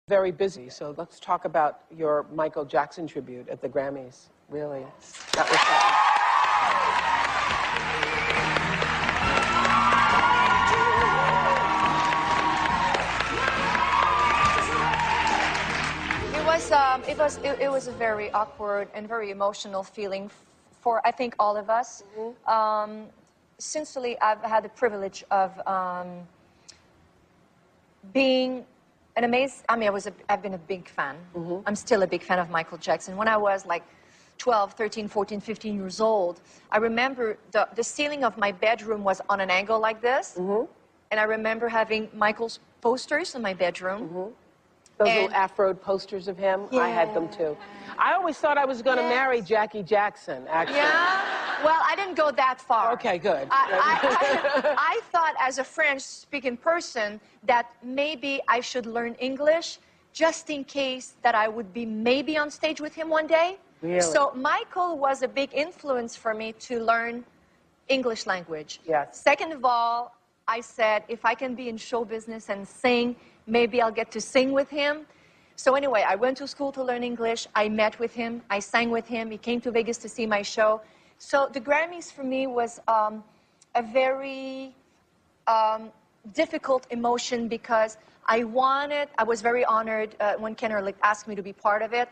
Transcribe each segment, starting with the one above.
Very busy, so let's talk about your Michael Jackson tribute at the Grammys. Really, that was It was a very awkward and very emotional feeling for, I think, all of us. Sincerely, I've had the privilege of being an amazing. I mean, I've been a big fan. I'm still a big fan of Michael Jackson. When I was like 12, 13, 14, 15 years old, I remember the ceiling of my bedroom was on an angle like this, and I remember having Michael's posters in my bedroom. Those little Afro posters of him, I had them too. I always thought I was going to marry Jackie Jackson, actually. Yeah? Well, I didn't go that far. Okay, good. I thought, as a French-speaking person, that maybe I should learn English just in case that I would be maybe on stage with him one day. Really? So Michael was a big influence for me to learn English language. Yes. Second of all, I said, if I can be in show business and sing, maybe I'll get to sing with him. So anyway, I went to school to learn English. I met with him. I sang with him. He came to Vegas to see my show. So the Grammys for me was a very difficult emotion because I was very honored when Ken Ehrlich asked me to be part of it.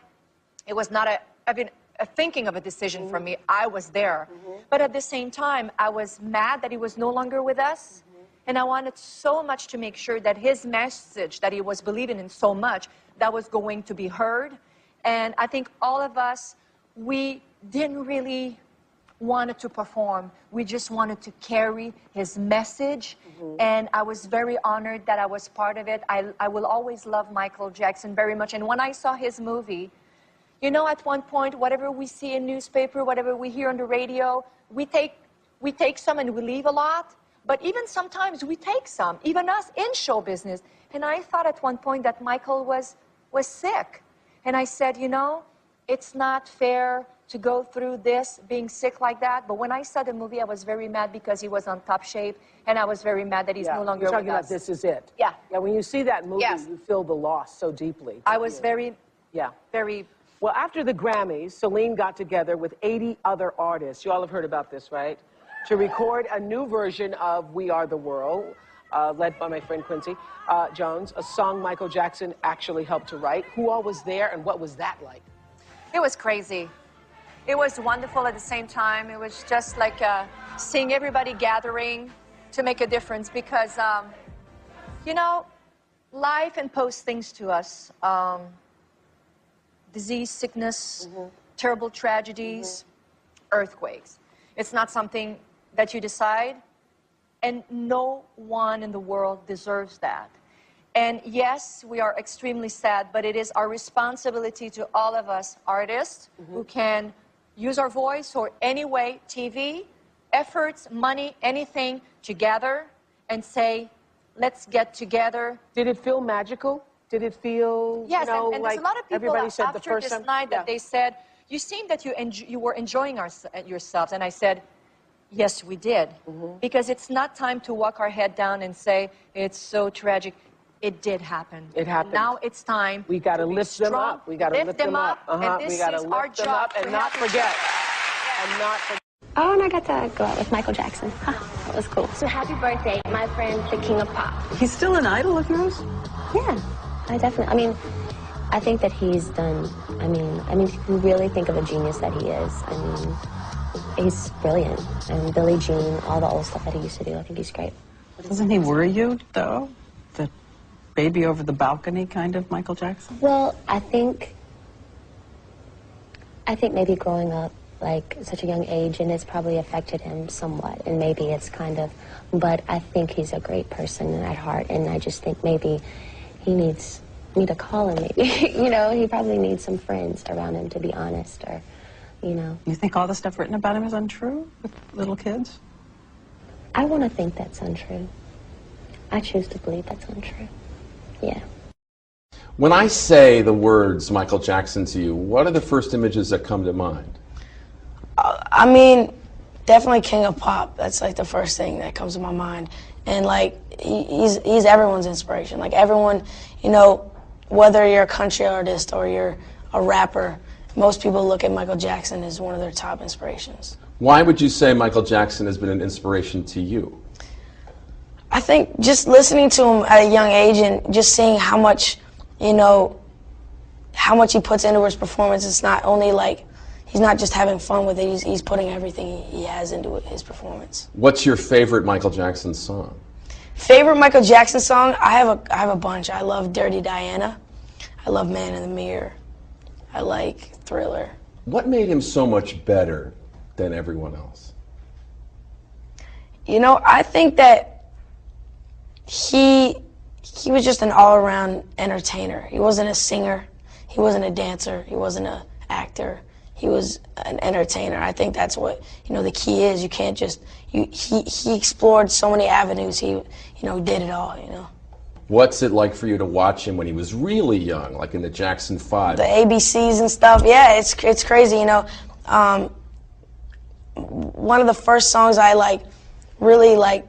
It was not a thinking of a decision for me. I was there. But at the same time, I was mad that he was no longer with us. And I wanted so much to make sure that his message that he was believing in so much, that was going to be heard. And I think all of us, we didn't really want to perform. We just wanted to carry his message. And I was very honored that I was part of it. I will always love Michael Jackson very much. And when I saw his movie, you know, at one point, whatever we see in newspaper, whatever we hear on the radio, we take some and we leave a lot. But even sometimes we take some, even us in show business. And I thought at one point that Michael was sick. And I said, you know, it's not fair to go through this, being sick like that. But when I saw the movie, I was very mad because he was on top shape. And I was very mad that he's no longer with us. You're talking about This Is It. Yeah. Yeah, when you see that movie, you feel the loss so deeply. I was very. Well, after the Grammys, Celine got together with 80 other artists. You all have heard about this, right? To record a new version of We Are the World, led by my friend Quincy Jones, a song Michael Jackson actually helped to write. Who all was there, and what was that like? It was crazy. It was wonderful at the same time. It was just like seeing everybody gathering to make a difference because, you know, life imposes things to us. Disease, sickness, terrible tragedies, earthquakes. It's not something that you decide, and no one in the world deserves that. And yes, we are extremely sad, but it is our responsibility to all of us artists who can use our voice or any way, TV, efforts, money, anything, to gather and say, let's get together. Did it feel magical? Did it feel, yes, you know, and like there's a lot of people everybody said the after first this time? night that they said, you seemed that you were enjoying yourselves. And I said, yes, we did. Because it's not time to walk our head down and say, it's so tragic. It did happen. It happened. Now it's time. We got to lift them up. We got to lift them up. And this we got to is our lift them job up and not forget. And not forget. Oh, and I got to go out with Michael Jackson. That was cool. So happy birthday, my friend, the King of Pop. He's still an idol of yours? Yeah, I definitely. I think that he's done. I mean, you really think of a genius that he is. I mean, he's brilliant. And Billie Jean, all the old stuff that he used to do, I think he's great. Doesn't he worry you, though? The baby over the balcony kind of Michael Jackson? Well, I think maybe growing up, like, such a young age, and it's probably affected him somewhat, and maybe it's kind of, but I think he's a great person at heart, and I just think maybe he needs me to call him, maybe. You know, he probably needs some friends around him, to be honest, or, you know. You think all the stuff written about him is untrue with little kids? I want to think that's untrue. I choose to believe that's untrue. Yeah. When I say the words Michael Jackson to you, what are the first images that come to mind? I mean, definitely King of Pop. That's like the first thing that comes to my mind. And like, he's everyone's inspiration. Like everyone, you know, whether you're a country artist or you're a rapper, most people look at Michael Jackson as one of their top inspirations. Why would you say Michael Jackson has been an inspiration to you? I think just listening to him at a young age and just seeing how much, you know, how much he puts into his performance. It's not only like, he's not just having fun with it, he's putting everything he has into his performance. What's your favorite Michael Jackson song? Favorite Michael Jackson song? I have a bunch. I love Dirty Diana. I love Man in the Mirror. I like Thriller. What made him so much better than everyone else? You know, I think that he was just an all-around entertainer. He wasn't a singer. He wasn't a dancer. He wasn't an actor. He was an entertainer. I think that's what, you know, the key is. You can't just, he explored so many avenues. He, you know, did it all, you know. What's it like for you to watch him when he was really young, like in the Jackson 5? The ABCs and stuff, yeah, it's crazy, you know. One of the first songs I really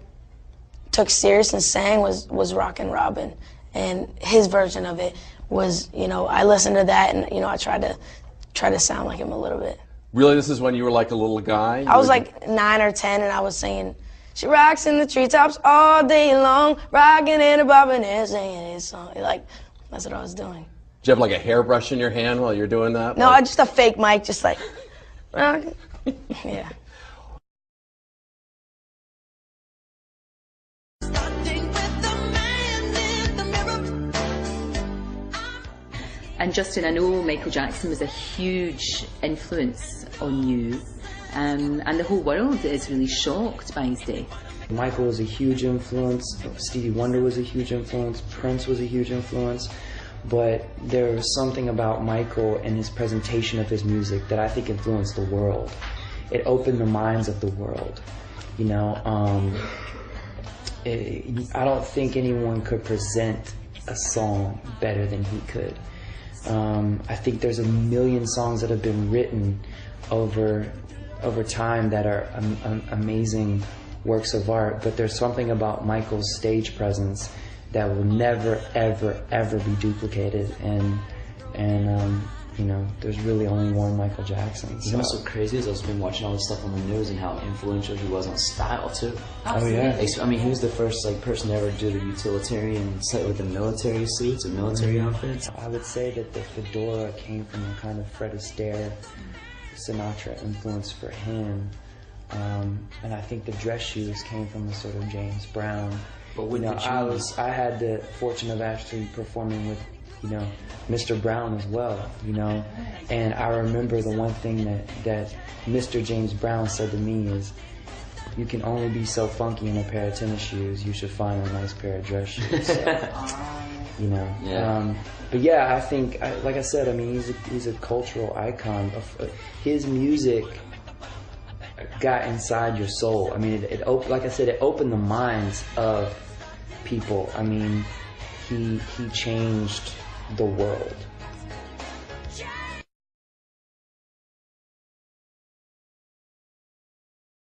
took serious and sang was Rockin' Robin, and his version of it was, you know, I listened to that and, you know, I tried to sound like him a little bit. Really, this is when you were like a little guy? I was like 9 or 10 and I was singing, she rocks in the treetops all day long, rocking and bobbing and singing his song. Like, that's what I was doing. Did you have like a hairbrush in your hand while you're doing that? No, like... just a fake mic, just like, rocking. Yeah. And Justin, I know Michael Jackson was a huge influence on you, and the whole world is really shocked by his death. Michael was a huge influence, Stevie Wonder was a huge influence, Prince was a huge influence, but there was something about Michael and his presentation of his music that I think influenced the world. It opened the minds of the world, you know. I don't think anyone could present a song better than he could. I think there's a million songs that have been written over time that are amazing works of art, but there's something about Michael's stage presence that will never, ever, ever be duplicated, and you know, there's really only one Michael Jackson. You know what's so crazy is I've been watching all this stuff on the news and how influential he was on style too. Oh yeah. I mean, he was the first person to ever do the utilitarian set with the military suits and military outfits. I would say that the fedora came from a kind of Fred Astaire, Sinatra influence for him, and I think the dress shoes came from a sort of James Brown. But with I had the fortune of actually performing with, you know, Mr. Brown as well, you know, and I remember the one thing that Mr. James Brown said to me is, you can only be so funky in a pair of tennis shoes, you should find a nice pair of dress shoes. So, you know, yeah. But yeah, I think, like I said, I mean, he's a cultural icon. His music got inside your soul. I mean, like I said, it opened the minds of people. I mean, he changed the world.